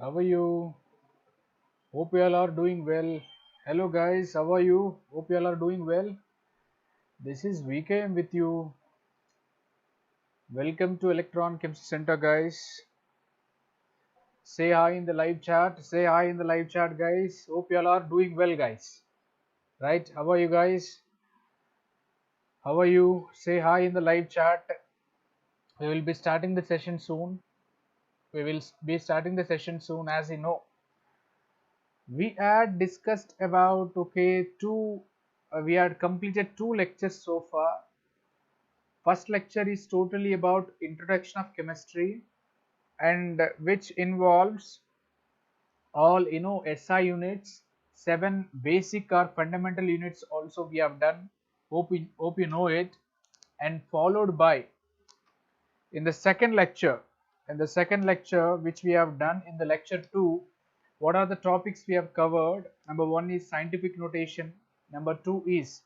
How are you? Hope you all are doing well. Hello guys, how are you? Hope you all are doing well. This is VKM with you. Welcome to Electron Chemistry Center, guys. Say hi in the live chat. Say hi in the live chat, guys. Hope you all are doing well, guys. Right? How are you guys? How are you? Say hi in the live chat. We will be starting the session soon. We will be starting the session soon, as you know. We had discussed about we had completed two lectures so far. First lecture is totally about introduction of chemistry, and which involves all SI units, seven basic or fundamental units also we have done. Hope you know it. And followed by in the second lecture which we have done in the lecture 2, what are the topics we have covered? Number 1 is scientific notation, number 2 is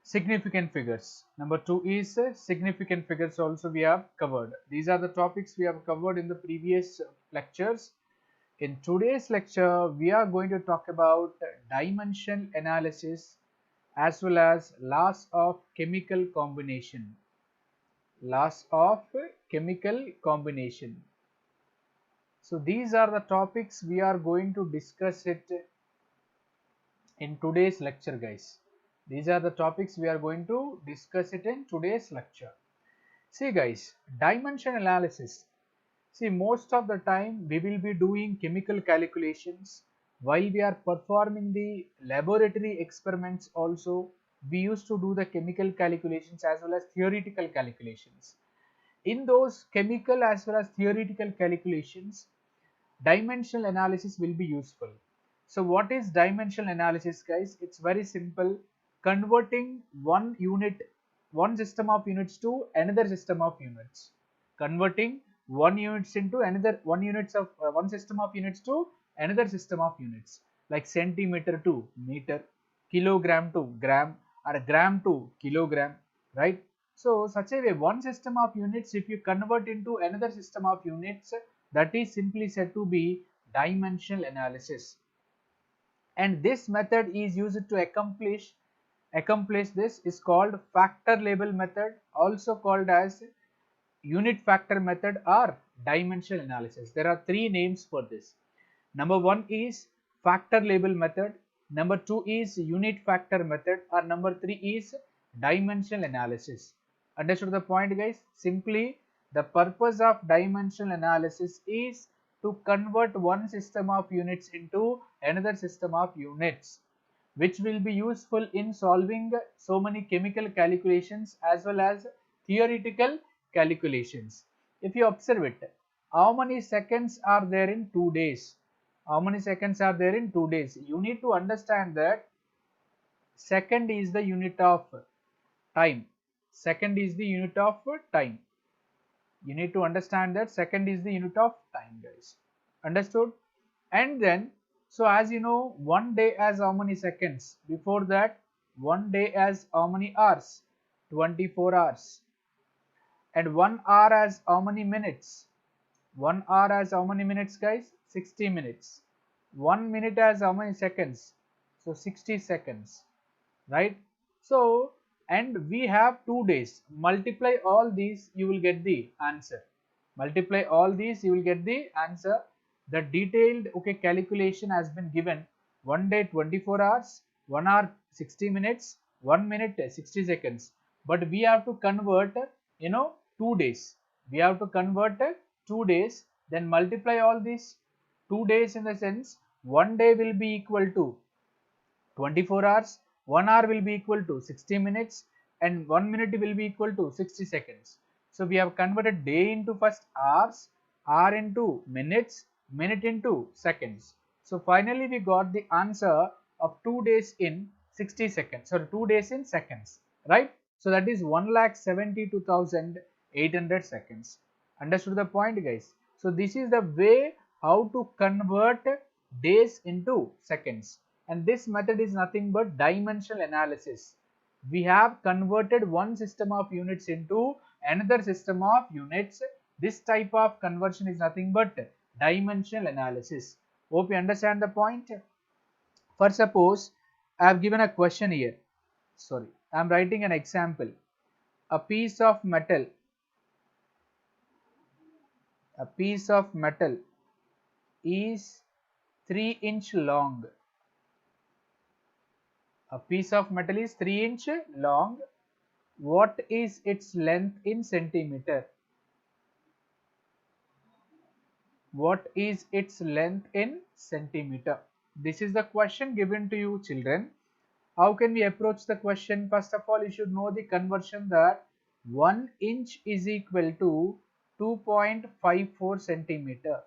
significant figures, number 2 is significant figures also we have covered. These are the topics we have covered in the previous lectures. In today's lecture we are going to talk about dimension analysis as well as laws of chemical combination. Laws of chemical combination. So these are the topics we are going to discuss it in today's lecture, guys. These are the topics we are going to discuss it in today's lecture. See guys, dimension analysis. See, most of the time we will be doing chemical calculations while we are performing the laboratory experiments also. We used to do the chemical calculations as well as theoretical calculations. In those chemical as well as theoretical calculations, dimensional analysis will be useful. So what is dimensional analysis, guys? It's very simple. Converting one system of units to another system of units. Converting one system of units to another system of units, like centimeter to meter, kilogram to gram, or gram to kilogram, right? So such a way, one system of units, if you convert into another system of units, that is simply said to be dimensional analysis. And this method is used to accomplish this is called factor label method, also called as unit factor method or dimensional analysis. There are three names for this. Number 1 is factor label method, number 2 is unit factor method, or number 3 is dimensional analysis. Understood the point, guys? Simply the purpose of dimensional analysis is to convert one system of units into another system of units, which will be useful in solving so many chemical calculations as well as theoretical calculations. If you observe it, how many seconds are there in 2 days? How many seconds are there in 2 days? You need to understand that second is the unit of time. Second is the unit of time. You need to understand that second is the unit of time, guys. Understood? And then, so as you know, 1 day has how many seconds? Before that, 1 day has how many hours? 24 hours. And 1 hour has how many minutes? 1 hour has how many minutes, guys? 60 minutes. 1 minute has how many seconds? So 60 seconds, right? So, and we have 2 days. Multiply all these, you will get the answer. Multiply all these, you will get the answer. The detailed calculation has been given. 1 day 24 hours, 1 hour 60 minutes, 1 minute 60 seconds. But we have to convert 2 days. We have to convert 2 days, then multiply all these. 2 days in the sense 1 day will be equal to 24 hours, 1 hour will be equal to 60 minutes, and 1 minute will be equal to 60 seconds. So we have converted day into first hours, hour into minutes, minute into seconds. So finally we got the answer of 2 days in 60 seconds, or 2 days in seconds, right? So that is 1,72,800 seconds. Understood the point, guys? So this is the way how to convert days into seconds. And this method is nothing but dimensional analysis. We have converted one system of units into another system of units. This type of conversion is nothing but dimensional analysis. Hope you understand the point. For suppose I have given a question here. Sorry, I am writing an example. A piece of metal, a piece of metal is 3-inch long. A piece of metal is 3-inch long. What is its length in centimeter? What is its length in centimeter? This is the question given to you, children. How can we approach the question? First of all, you should know the conversion that 1 inch is equal to 2.54 centimeter.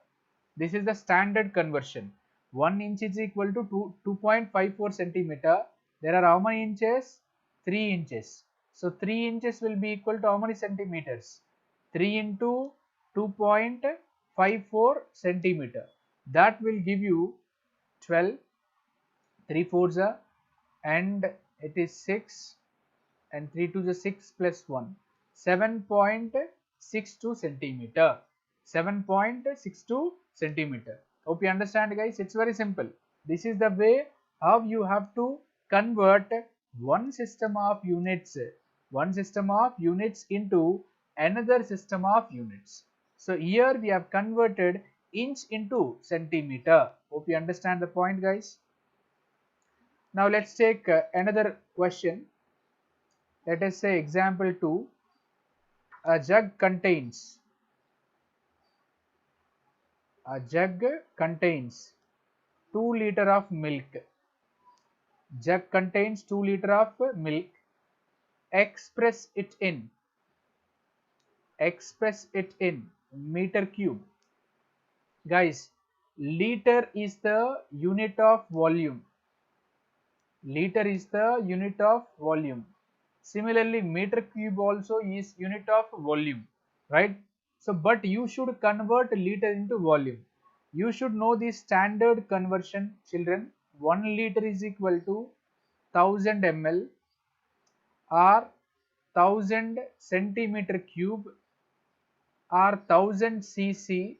This is the standard conversion. 1 inch is equal to 2.54 centimeter. There are how many inches? 3 inches. So 3 inches will be equal to how many centimeters? 3 into 2.54 centimeter. That will give you 12, 3 fours are, and it is 6, and 3 to the 6 plus 1, 7.62 centimeter. 7.62 centimeter. Hope you understand, guys. It's very simple. This is the way how you have to convert one system of units into another system of units. So here we have converted inch into centimeter. Hope you understand the point, guys. Now let's take another question. Let us say example 2. A jug contains 2 liter of milk. Jug contains 2 liter of milk. Express it in meter cube. Guys, liter is the unit of volume. Liter is the unit of volume. Similarly, meter cube also is unit of volume, right? So, but you should convert liter into volume. You should know the standard conversion, children. 1 liter is equal to 1000 ml or 1000 centimeter cube or 1000 cc,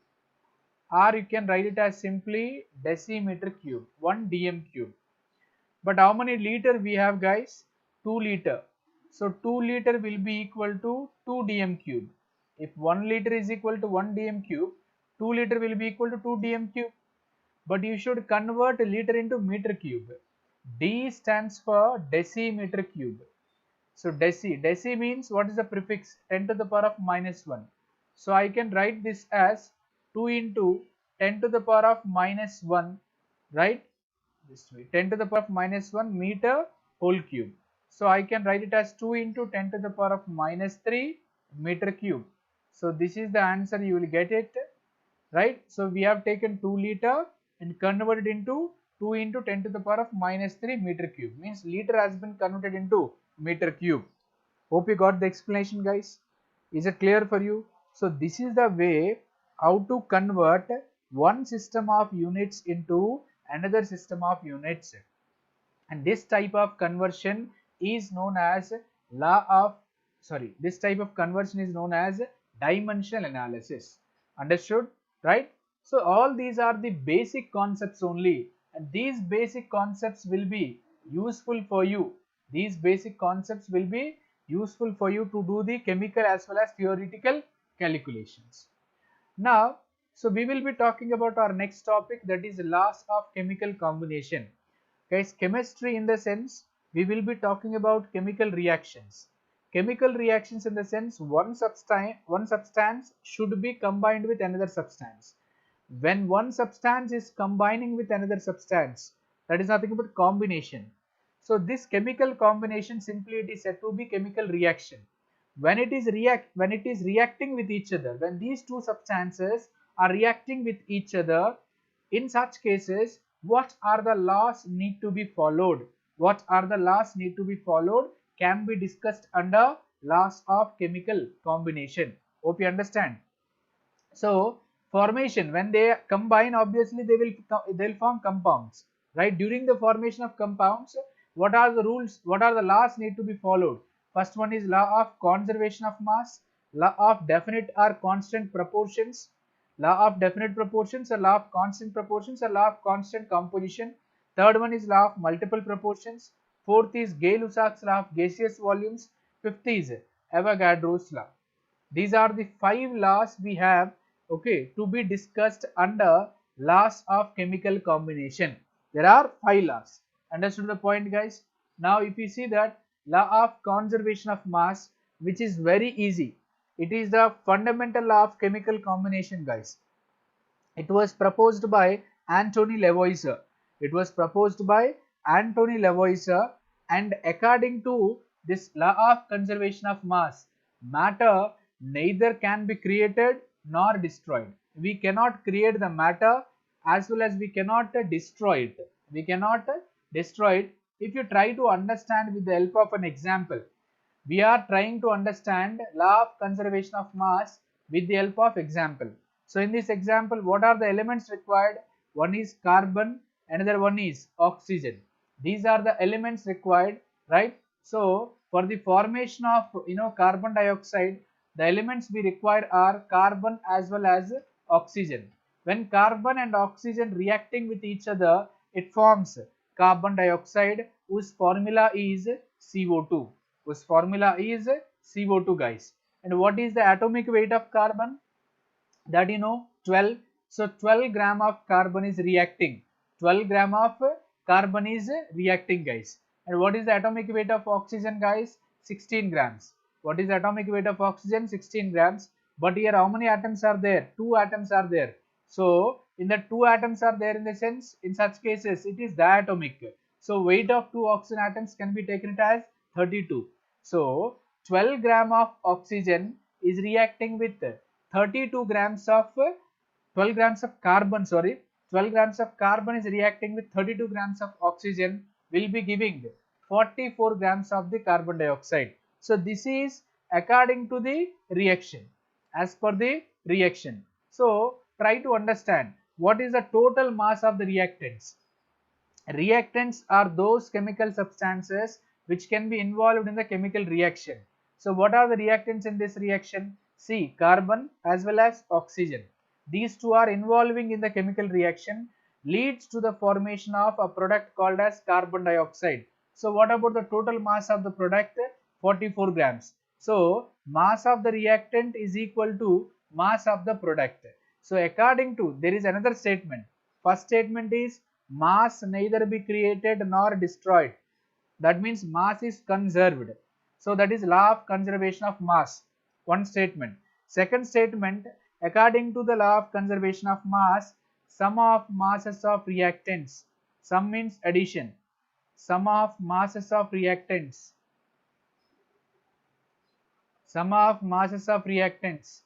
or you can write it as simply decimeter cube, 1 dm cube. But how many liter we have, guys? 2 liter. So 2 liter will be equal to 2 dm cube. If 1 liter is equal to 1 dm cube, 2 liter will be equal to 2 dm cube. But you should convert liter into meter cube. D stands for decimeter cube. So deci means what is the prefix? 10 to the power of minus 1. So I can write this as 2 into 10 to the power of minus 1, right? This way, 10 to the power of minus 1 meter whole cube. So I can write it as 2 into 10 to the power of minus 3 meter cube. So this is the answer, you will get it, right? So we have taken 2 liter and converted into 2 into 10 to the power of minus 3 meter cube. Means liter has been converted into meter cube. Hope you got the explanation, guys. Is it clear for you? So this is the way how to convert one system of units into another system of units, and this type of conversion is known as this type of conversion is known as dimensional analysis. Understood, right? So all these are the basic concepts only, and these basic concepts will be useful for you. These basic concepts will be useful for you to do the chemical as well as theoretical calculations. Now, so we will be talking about our next topic, that is laws of chemical combination. Guys, chemistry in the sense we will be talking about chemical reactions. Chemical reactions in the sense one substance should be combined with another substance. When one substance is combining with another substance, that is nothing but combination. So this chemical combination, simply it is said to be chemical reaction. When it is reacting with each other, when these two substances are reacting with each other, in such cases, what are the laws need to be followed? What are the laws need to be followed can be discussed under laws of chemical combination. Hope you understand. So formation, when they combine, obviously they'll form compounds, right? During the formation of compounds, what are the rules, what are the laws need to be followed? First one is law of conservation of mass, law of definite or constant proportions, Law of definite proportions, a law of constant proportions, a law of constant composition. Third one is law of multiple proportions. Fourth is Gay-Lussac's law of gaseous volumes. Fifth is Avogadro's law. These are the 5 laws we have, okay, to be discussed under laws of chemical combination. There are 5 laws. Understood the point, guys? Now if you see that law of conservation of mass, which is very easy, it is the fundamental law of chemical combination, guys. It was proposed by Antony Lavoisier. It was proposed by Antony Lavoisier, and according to this law of conservation of mass, matter neither can be created nor destroyed. We cannot create the matter as well as we cannot destroy it. We cannot destroy it. If you try to understand with the help of an example, we are trying to understand law of conservation of mass with the help of example. So in this example, what are the elements required? One is carbon, another one is oxygen. These are the elements required, right? So for the formation of carbon dioxide, the elements we require are carbon as well as oxygen. When carbon and oxygen reacting with each other, it forms carbon dioxide, whose formula is CO2. Whose formula is CO2, guys. And what is the atomic weight of carbon? That 12. So 12 gram of carbon is reacting. 12 gram of carbon is reacting, guys. And what is the atomic weight of oxygen, guys? 16 grams. What is the atomic weight of oxygen? 16 grams. But here how many atoms are there? 2 atoms are there. So in the 2 atoms are there, in the sense, in such cases it is diatomic. So weight of 2 oxygen atoms can be taken as 32. So 12 gram of oxygen is reacting with 32 grams of 12 grams of carbon, 12 grams of carbon is reacting with 32 grams of oxygen, will be giving 44 grams of the carbon dioxide. So this is according to the reaction, as per the reaction. So try to understand what is the total mass of the reactants. Reactants are those chemical substances which can be involved in the chemical reaction. So what are the reactants in this reaction? See, carbon as well as oxygen. These two are involving in the chemical reaction, leads to the formation of a product called as carbon dioxide. So what about the total mass of the product? 44 grams. So mass of the reactant is equal to mass of the product. So according to, there is another statement. First statement is mass neither be created nor destroyed. That means mass is conserved. So that is law of conservation of mass. One statement. Second statement, according to the law of conservation of mass, sum of masses of reactants. Sum means addition. Sum of masses of reactants. Sum of masses of reactants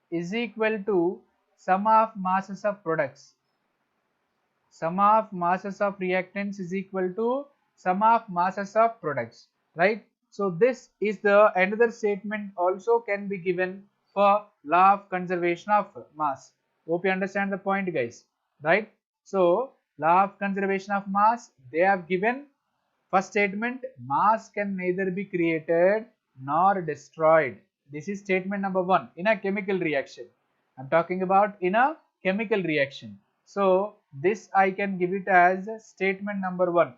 is equal to sum of masses of products. Sum of masses of reactants is equal to sum of masses of products, right? So this is the another statement also can be given for law of conservation of mass. Hope you understand the point, guys, right? So law of conservation of mass, they have given first statement, mass can neither be created nor destroyed. This is statement number 1 in a chemical reaction. I'm talking about in a chemical reaction. So this I can give it as statement number 1.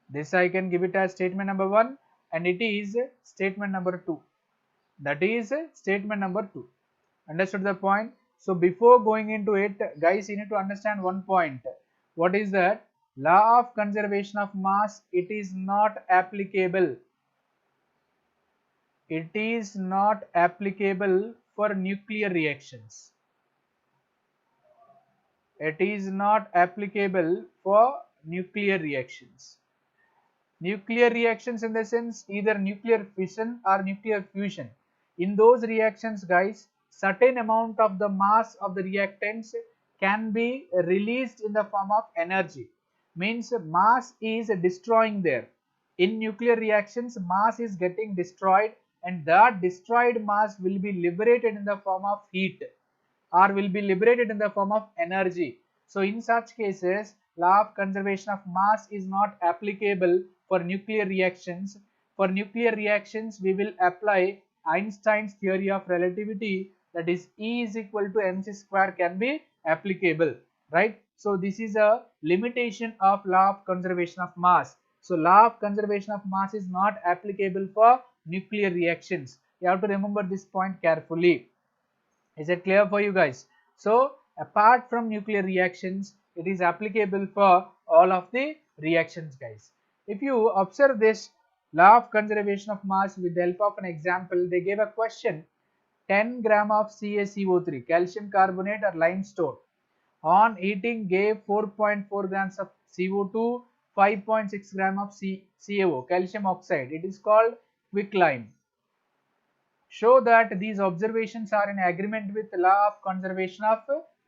This I can give it as statement number 1, and it is statement number 2. That is statement number 2. Understood the point? So before going into it, guys, you need to understand one point. What is that? Law of conservation of mass, it is not applicable. It is not applicable for nuclear reactions. It is not applicable for nuclear reactions. Nuclear reactions in the sense either nuclear fission or nuclear fusion. In those reactions, guys, certain amount of the mass of the reactants can be released in the form of energy. Means mass is destroying there. In nuclear reactions, mass is getting destroyed, and that destroyed mass will be liberated in the form of heat, or will be liberated in the form of energy. So in such cases, law of conservation of mass is not applicable for nuclear reactions. For nuclear reactions, we will apply Einstein's theory of relativity, that is E is equal to mc square can be applicable, right? So this is a limitation of law of conservation of mass. So law of conservation of mass is not applicable for nuclear reactions. You have to remember this point carefully. Is it clear for you guys? So apart from nuclear reactions, it is applicable for all of the reactions, guys. If you observe this law of conservation of mass with the help of an example, they gave a question: 10 gram of CaCO3, calcium carbonate or limestone, on heating gave 4.4 grams of CO2, 5.6 gram of CaO, calcium oxide. It is called quicklime. Show that these observations are in agreement with the law of conservation of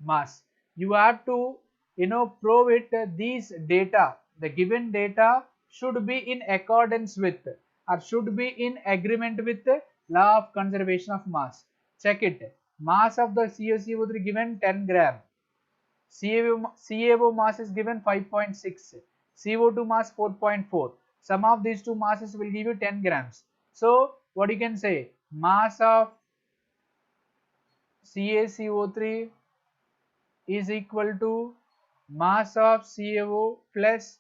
mass. You have to prove it. These data, the given data should be in accordance with or should be in agreement with the law of conservation of mass. Check it. Mass of the CaCO3 given 10 gram. CaO mass is given 5.6, CO2 mass 4.4. Sum of these two masses will give you 10 grams. So what you can say, mass of CaCO3 is equal to mass of CaO plus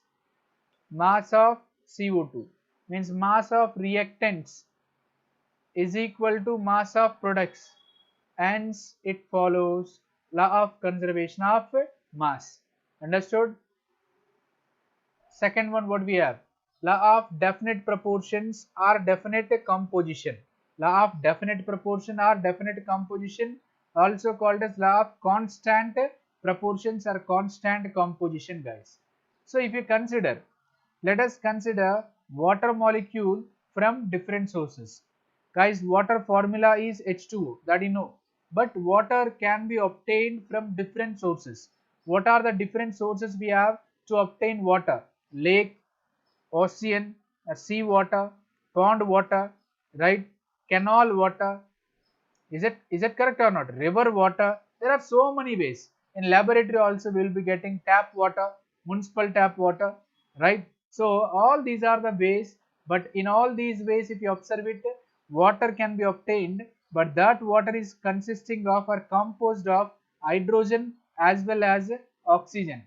mass of CO2, means mass of reactants is equal to mass of products. Hence it follows law of conservation of mass. Understood? Second one, what we have? Law of definite proportions or definite composition. Law of definite proportion or definite composition, also called as law of constant proportions or constant composition, guys. So if you consider, let us consider water molecule from different sources. Guys, water formula is H2O, that you know. But water can be obtained from different sources. What are the different sources we have to obtain water? Lake, ocean, sea water, pond water, right? Canal water. Is it correct or not? River water. There are so many ways. In laboratory also we will be getting tap water, municipal tap water, right? So all these are the ways, but in all these ways, if you observe it, water can be obtained, but that water is consisting of or composed of hydrogen as well as oxygen.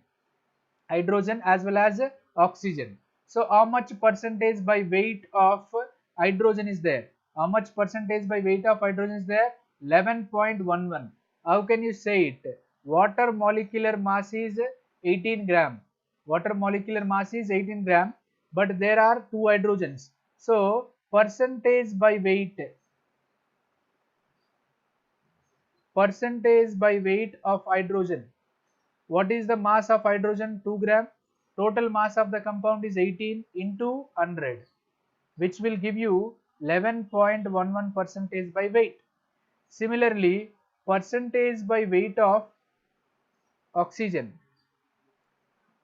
Hydrogen as well as oxygen. So how much percentage by weight of hydrogen is there? How much percentage by weight of hydrogen is there? 11.11. How can you say it? Water molecular mass is 18 gram. Water molecular mass is 18 gram, but there are two hydrogens. So percentage by weight of hydrogen. What is the mass of hydrogen? 2 gram. Total mass of the compound is 18 into 100, which will give you 11.11 percentage by weight. Similarly, percentage by weight of oxygen.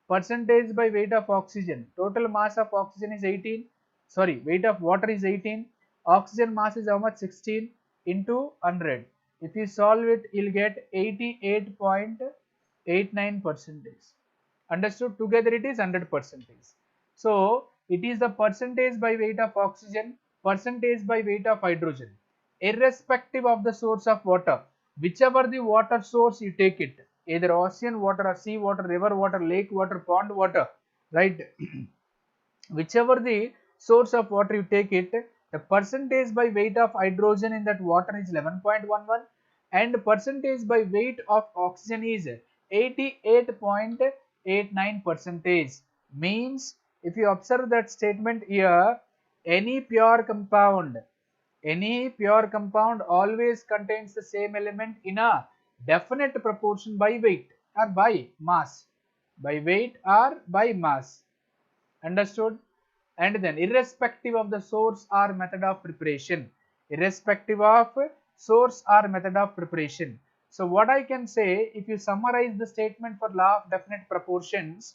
Percentage by weight of oxygen. Total mass of oxygen is 18. Sorry, weight of water is 18. Oxygen mass is how much? 16 into 100. If you solve it, you'll get 88.89 percentage. Understood? Together it is 100 percentage. So it is the percentage by weight of oxygen, percentage by weight of hydrogen, irrespective of the source of water. Whichever the water source you take it, either ocean water or sea water, river water, lake water, pond water, right? Whichever the source of water you take it, the percentage by weight of hydrogen in that water is 11.11 and percentage by weight of oxygen is 88.89 percentage. Means if you observe that statement here, any pure compound always contains the same element in a definite proportion by weight or by mass. By weight or by mass. Understood? And then irrespective of the source or method of preparation. Irrespective of source or method of preparation. So what I can say, if you summarize the statement for law of definite proportions,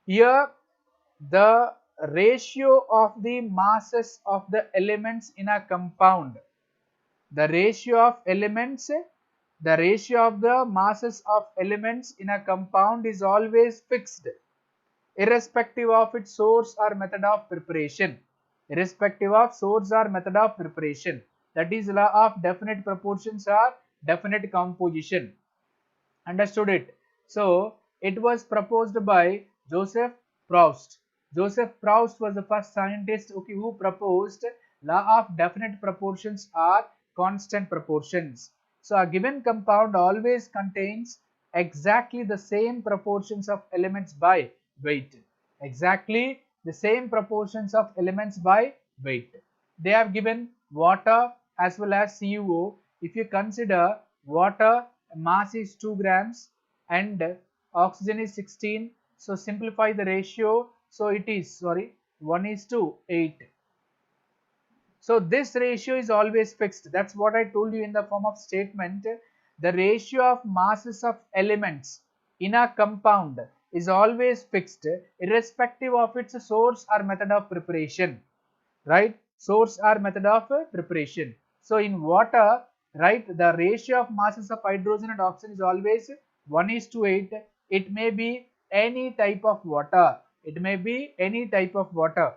here the ratio of the masses of the elements in a compound, the ratio of the masses of elements in a compound is always fixed, irrespective of its source or method of preparation. Irrespective of source or method of preparation. That is law of definite proportions or definite composition. Understood it? So it was proposed by Joseph Proust. Joseph Proust was the first scientist, okay, who proposed law of definite proportions or constant proportions. So a given compound always contains exactly the same proportions of elements by weight. Exactly the same proportions of elements by weight. They have given water as well as CuO. If you consider water mass is 2 grams and oxygen is 16, so simplify the ratio, so it is 1:8. So this ratio is always fixed. That's what I told you in the form of statement. The ratio of masses of elements in a compound is always fixed irrespective of its source or method of preparation, right? Source or method of preparation. So in water, right, the ratio of masses of hydrogen and oxygen is always 1:8. It may be any type of water. It may be any type of water.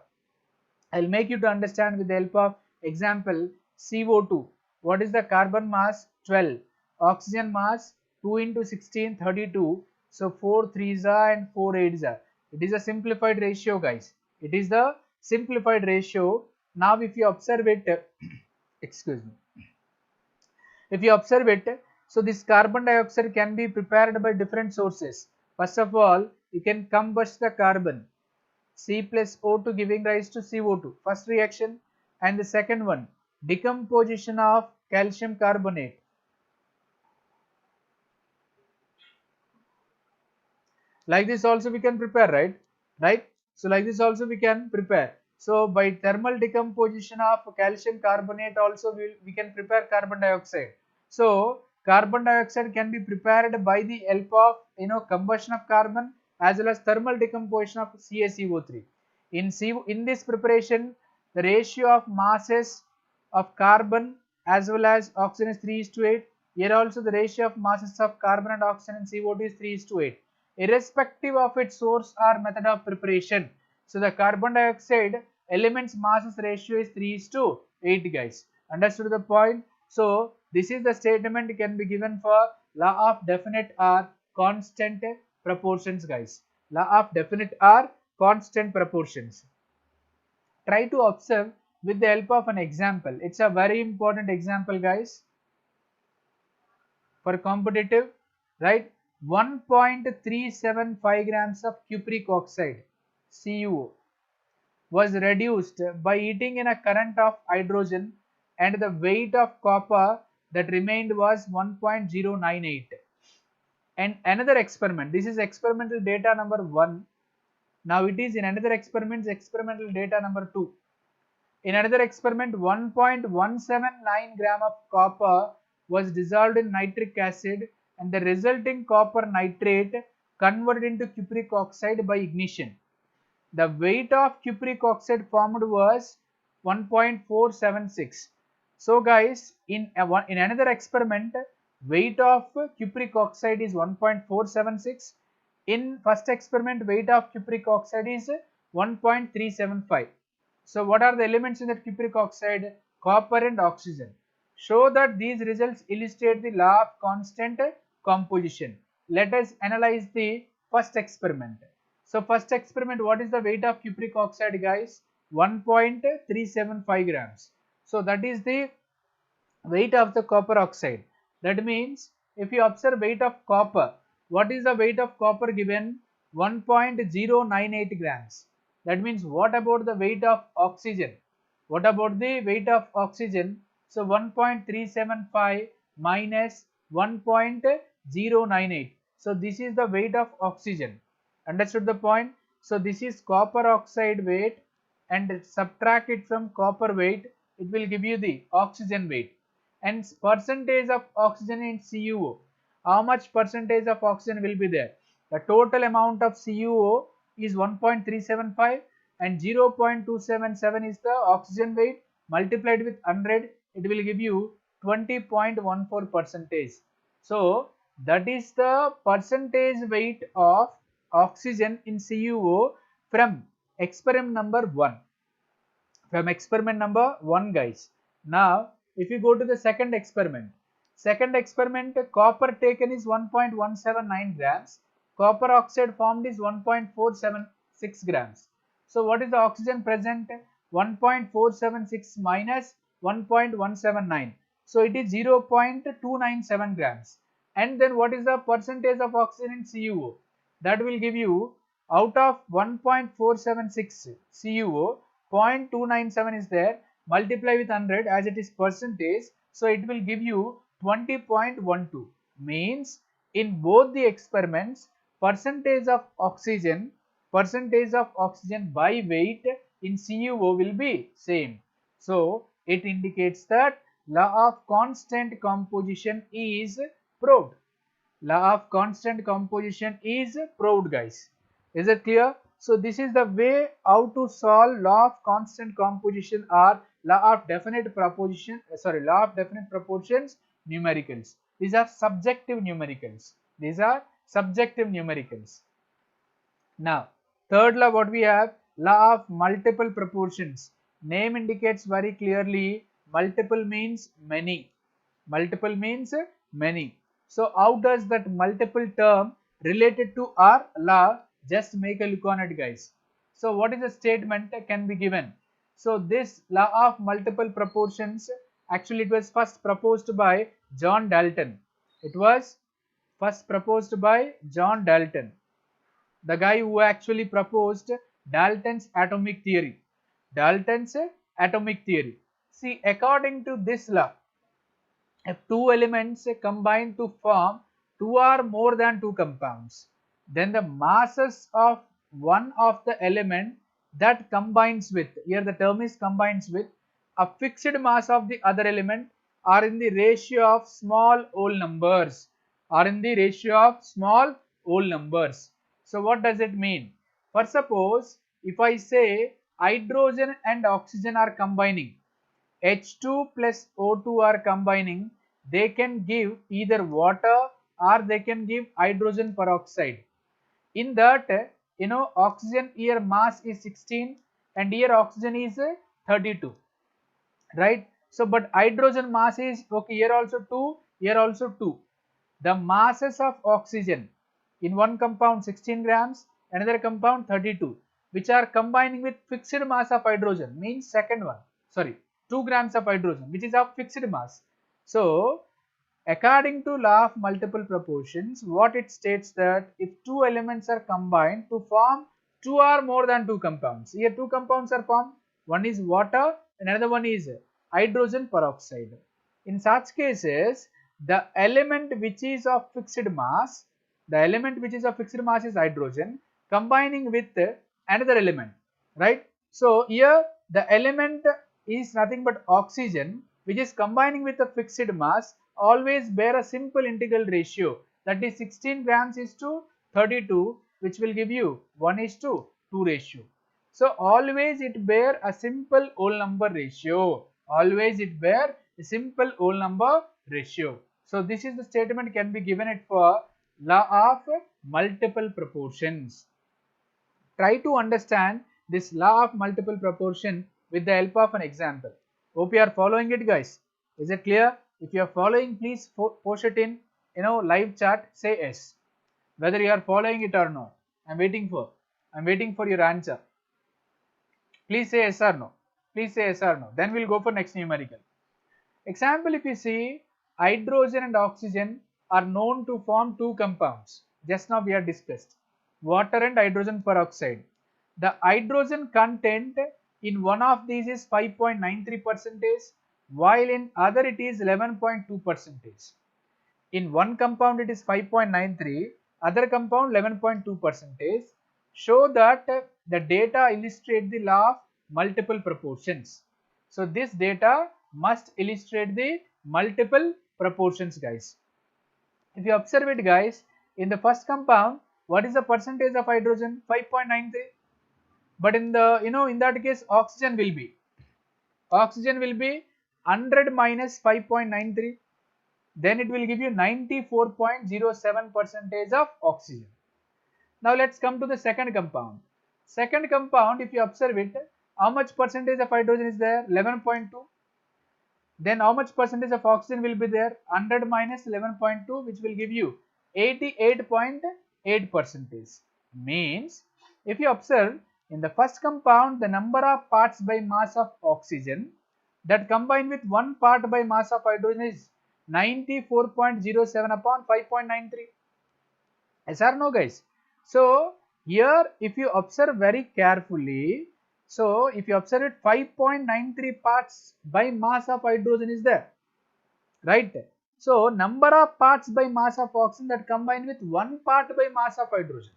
I'll make you to understand with the help of example CO2. What is the carbon mass? 12. Oxygen mass 2 into 16, 32. So 4 3s are and 4 8s are. It is a simplified ratio, guys. It is the simplified ratio. Now if you observe it, excuse me. If you observe it, so this carbon dioxide can be prepared by different sources. First of all, you can combust the carbon. C plus O2 giving rise to CO2, first reaction, and the second one, decomposition of calcium carbonate. Like this also we can prepare, right? So like this also we can prepare. So by thermal decomposition of calcium carbonate also we can prepare carbon dioxide. So carbon dioxide can be prepared by the help of combustion of carbon as well as thermal decomposition of CaCO3. In this preparation, the ratio of masses of carbon as well as oxygen is 3:8. Here also the ratio of masses of carbon and oxygen and CO2 is 3:8, irrespective of its source or method of preparation. So the carbon dioxide elements masses ratio is 3:8, guys. Understood the point? So this is the statement can be given for law of definite or constant proportions, guys. Law of definite or constant proportions. Try to observe with the help of an example. It's a very important example, guys, for competitive, right? 1.375 grams of cupric oxide CuO was reduced by heating in a current of hydrogen, and the weight of copper that remained was 1.098. And another experiment, this is experimental data number 1. Now it is in another experiment, experimental data number 2. In another experiment, 1.179 gram of copper was dissolved in nitric acid, and the resulting copper nitrate converted into cupric oxide by ignition. The weight of cupric oxide formed was 1.476. So guys, in another experiment, weight of cupric oxide is 1.476. In first experiment, weight of cupric oxide is 1.375. So what are the elements in that cupric oxide? Copper and oxygen. Show that these results illustrate the law of constant composition. Let us analyze the first experiment. So first experiment, what is the weight of cupric oxide, guys? 1.375 grams. So that is the weight of the copper oxide. That means if you observe weight of copper, what is the weight of copper given? 1.098 grams. That means what about the weight of oxygen? What about the weight of oxygen? So 1.375 minus 1.098. So this is the weight of oxygen. Understood the point? So this is copper oxide weight, and subtract it from copper weight, it will give you the oxygen weight. And percentage of oxygen in CuO. How much percentage of oxygen will be there? The total amount of CuO is 1.375 and 0.277 is the oxygen weight, multiplied with 100, it will give you 20.14 percentage. So that is the percentage weight of oxygen in CuO from experiment number 1. From experiment number 1, guys. Now if you go to the second experiment, copper taken is 1.179 grams, copper oxide formed is 1.476 grams. So what is the oxygen present? 1.476 minus 1.179. So it is 0.297 grams. And then what is the percentage of oxygen in CuO? That will give you, out of 1.476 CuO, 0.297 is there, multiply with 100 as it is percentage, so it will give you 20.12. Means in both the experiments, percentage of oxygen by weight in CuO will be same. So it indicates that law of constant composition is proved. Law of constant composition is proved, guys. Is it clear? So this is the way how to solve law of constant composition or law of definite proportions numericals. These are subjective numericals. Now, third law, what we have? Law of multiple proportions. Name indicates very clearly, multiple means many. Multiple means many. So how does that multiple term related to our law? Just make a look on it, guys. So what is the statement can be given? So this law of multiple proportions, actually it was first proposed by John Dalton. It was first proposed by John Dalton, the guy who actually proposed Dalton's atomic theory. See, according to this law, if two elements combine to form two or more than two compounds, then the masses of one of the element that combines with, here the term is combines with, a fixed mass of the other element are in the ratio of small whole numbers. So what does it mean? For suppose if I say hydrogen and oxygen are combining, H2 plus O2 are combining, they can give either water or they can give hydrogen peroxide. In that, oxygen here mass is 16 and here oxygen is 32, right? So but hydrogen mass is okay, here also 2, here also 2. The masses of oxygen in one compound 16 grams, another compound 32, which are combining with fixed mass of hydrogen, means second one, sorry, 2 grams of hydrogen, which is of fixed mass. So according to law of multiple proportions, what it states that if two elements are combined to form two or more than two compounds, here two compounds are formed, one is water and another one is hydrogen peroxide. In such cases, the element which is of fixed mass is hydrogen combining with another element, right? So here the element is nothing but oxygen, which is combining with a fixed mass, always bear a simple integral ratio, that is 16 grams is to 32, which will give you 1:2 ratio. So always it bear a simple whole number ratio. So this is the statement can be given it for law of multiple proportions. Try to understand this law of multiple proportion with the help of an example. Hope you are following it, guys. Is it clear? If you are following, please post it in live chat. Say yes, whether you are following it or no. I'm waiting for your answer. Please say yes or no. Then we'll go for next numerical. Example, if you see, hydrogen and oxygen are known to form two compounds. Just now we have discussed water and hydrogen peroxide. The hydrogen content in one of these is 5.93%, while in other it is 11.2%. In one compound it is 5.93, other compound 11.2%. Show that the data illustrate the law of multiple proportions. So this data must illustrate the multiple proportions, guys. If you observe it, guys, in the first compound, what is the percentage of hydrogen? 5.93. But in the in that case, oxygen will be 100 minus 5.93. Then it will give you 94.07% of oxygen. Now let's come to the second compound. Second compound, if you observe it, how much percentage of hydrogen is there? 11.2. then how much percentage of oxygen will be there? 100 minus 11.2, which will give you 88.8 percentage. Means if you observe in the first compound, the number of parts by mass of oxygen that combined with 1 part by mass of hydrogen is 94.07 upon 5.93. Yes or no, guys? So here if you observe very carefully, so if you observe it, 5.93 parts by mass of hydrogen is there, right? So number of parts by mass of oxygen that combine with 1 part by mass of hydrogen.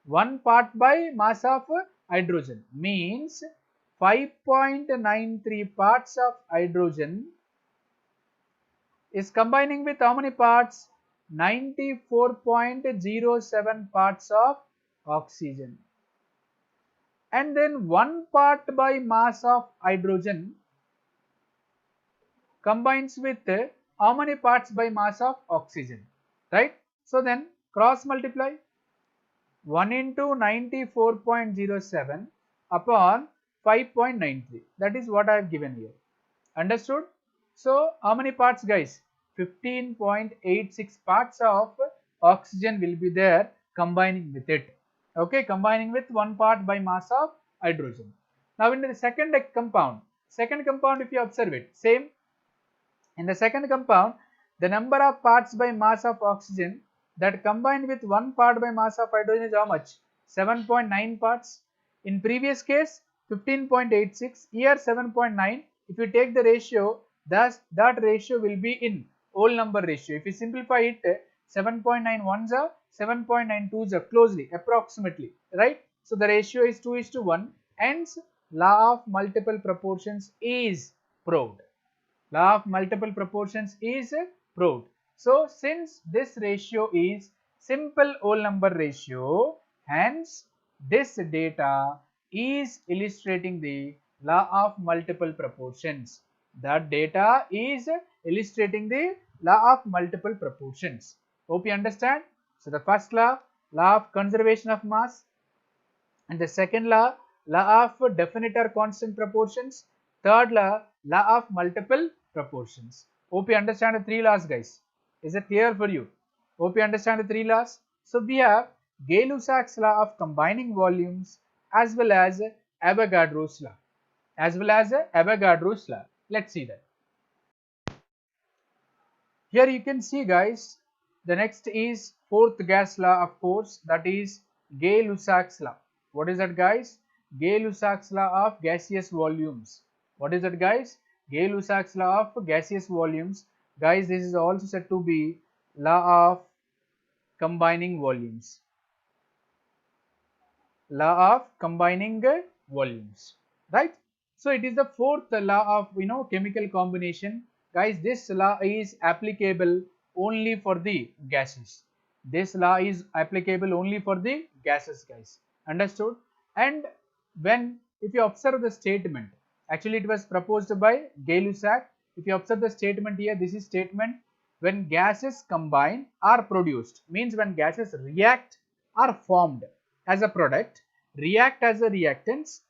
1 part by mass of hydrogen means 5.93 parts of hydrogen is combining with how many parts? 94.07 parts of oxygen. And then 1 part by mass of hydrogen combines with how many parts by mass of oxygen, right? So then cross multiply 1 into 94.07 upon 5.93. That is what I have given here. Understood? So how many parts, guys? 15.86 parts of oxygen will be there combining with it. Okay, combining with 1 part by mass of hydrogen. Now in the second compound if you observe it, same. In the second compound, the number of parts by mass of oxygen that combined with 1 part by mass of hydrogen is how much? 7.9 parts. In previous case 15.86, here 7.9. If you take the ratio, that ratio will be in whole number ratio. If you simplify it, 7.9 ones are 7.9 twos are closely, approximately, right? So the ratio is 2:1. Hence, law of multiple proportions is proved. Law of multiple proportions is proved. So since this ratio is simple whole number ratio, hence this data is illustrating the law of multiple proportions. That data is illustrating the law of multiple proportions. Hope you understand. So the first law, law of conservation of mass, and the second law, law of definite or constant proportions. Third law, law of multiple proportions. Hope you understand the 3 laws, guys. Is it clear for you? Hope you understand the 3 laws. So we have Gay-Lussac's law of combining volumes as well as Avogadro's law. Let's see that. Here you can see, guys, the next is fourth gas law, of course, that is Gay-Lussac's law. What is that, guys? Gay-Lussac's law of gaseous volumes. What is that, guys? Gay-Lussac's law of gaseous volumes. Guys, this is also said to be law of combining volumes. Law of combining volumes, right? So it is the fourth law of chemical combination. Guys, this law is applicable only for the gases. This law is applicable only for the gases, guys. Understood? And if you observe the statement, actually it was proposed by Gay-Lussac. If you observe the statement here, this is statement: when gases combine or produced, means when gases react or formed as a product, react as a reactants,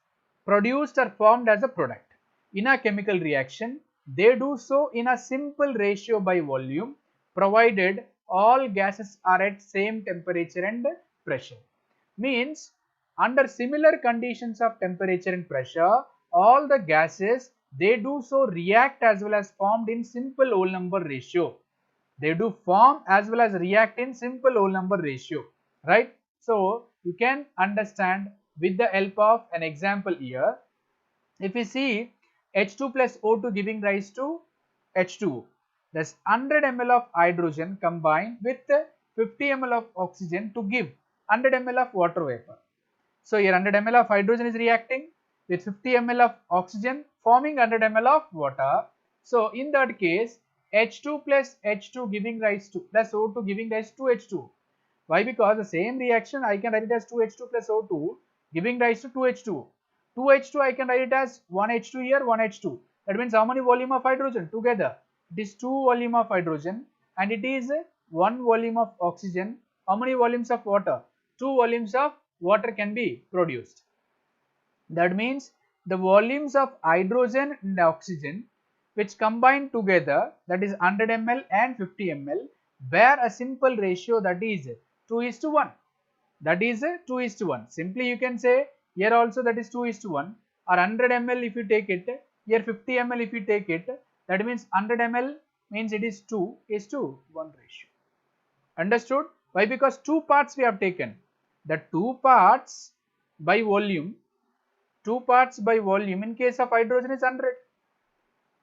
produced or formed as a product in a chemical reaction, they do so in a simple ratio by volume, provided all gases are at same temperature and pressure. Means under similar conditions of temperature and pressure, all the gases, they do so react as well as formed in simple whole number ratio. They do form as well as react in simple whole number ratio, right? So you can understand with the help of an example here. If we see H2 plus O2 giving rise to H2O, thus 100 ml of hydrogen combined with 50 ml of oxygen to give 100 ml of water vapor. So here 100 ml of hydrogen is reacting with 50 ml of oxygen forming 100 ml of water. So in that case, H2 plus H2 giving rise to plus O2 giving rise to H2. Why? Because the same reaction I can write it as 2H2 plus O2 giving rise to 2H2. 2H2 I can write it as 1H2 here, 1H2. That means how many volume of hydrogen together? It is 2 volume of hydrogen and it is 1 volume of oxygen. How many volumes of water? 2 volumes of water can be produced. That means the volumes of hydrogen and oxygen which combine together, that is 100 ml and 50 ml, bear a simple ratio that is 2 is to 1. That is 2 is to 1. Simply you can say here also that is 2 is to 1, or 100 ml if you take it, here 50 ml if you take it, that means 100 ml means it is 2 is to 1 ratio. Understood? Why? Because two parts we have taken. The two parts by volume in case of hydrogen is 100.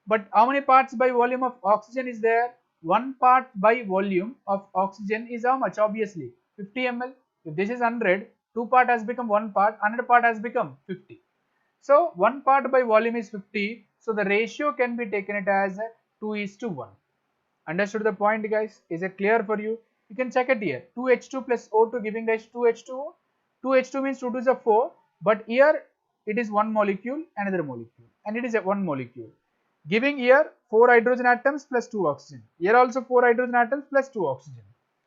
But how many parts by volume of oxygen is there? One part by volume of oxygen is how much? Obviously 50 ml. If this is 100, two part has become one part, 100 part has become 50. So one part by volume is 50. So the ratio can be taken it as 2 is to 1. Understood the point, guys? Is it clear for you? You can check it here. 2H2 plus O2 giving rise to 2H2O. 2H2 means 2 to the 4, but here it is one molecule, another molecule, and it is a one molecule. Giving here 4 hydrogen atoms plus 2 oxygen. Here also 4 hydrogen atoms plus 2 oxygen.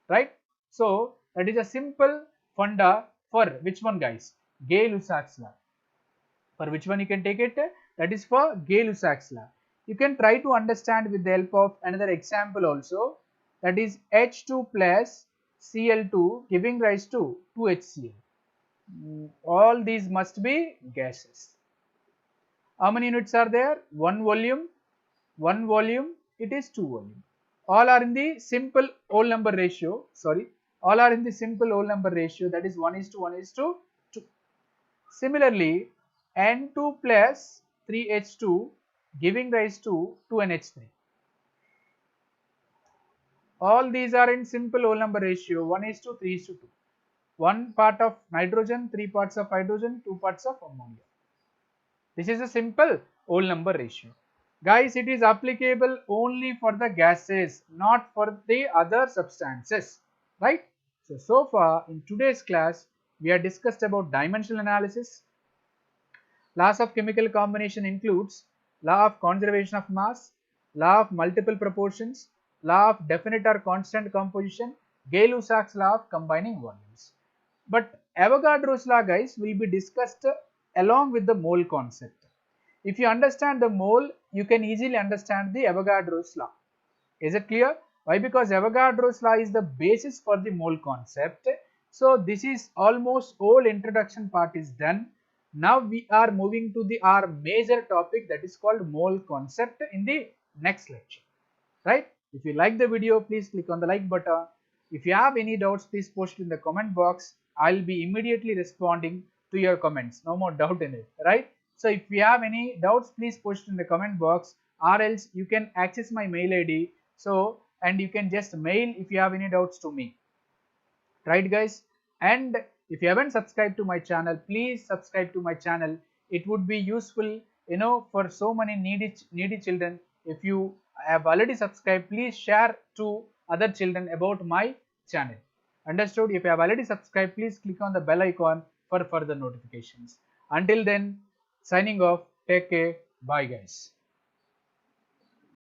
Right? So that is a simple funda for which one, guys? Gay-Lussac's law. For which one you can take it? That is for Gay-Lussac's law. You can try to understand with the help of another example also, that is H2 plus Cl2 giving rise to 2HCl. All these must be gases. How many units are there? One volume, it is 2 volume. All are in the simple whole number ratio, all are in the simple whole number ratio, that is 1 is to 1 is to 2. Similarly, N2 plus 3H2 giving rise to 2NH3. All these are in simple whole number ratio, 1 is to 3 is to 2. 1 part of nitrogen, 3 parts of hydrogen, 2 parts of ammonia. This is a simple whole number ratio. Guys, it is applicable only for the gases, not for the other substances, right? So far in today's class, we have discussed about dimensional analysis. Laws of chemical combination includes law of conservation of mass, law of multiple proportions, law of definite or constant composition, Gay-Lussac's law of combining volumes. But Avogadro's law, guys, will be discussed along with the mole concept. If you understand the mole, you can easily understand the Avogadro's law. Is it clear? Why? Because Avogadro's law is the basis for the mole concept. So this is almost all introduction part is done. Now we are moving to our major topic, that is called mole concept, in the next lecture. Right? If you like the video, please click on the like button. If you have any doubts, please post it in the comment box. I'll be immediately responding to your comments. No more doubt in it. Right? So if you have any doubts, please post it in the comment box, or else you can access my mail ID. So, and you can just mail if you have any doubts to me. Right, guys? And if you haven't subscribed to my channel, please subscribe to my channel. It would be useful, for so many needy children. If you have already subscribed, please share to other children about my channel. Understood? If you have already subscribed, please click on the bell icon for further notifications. Until then, signing off. Take care. Bye, guys.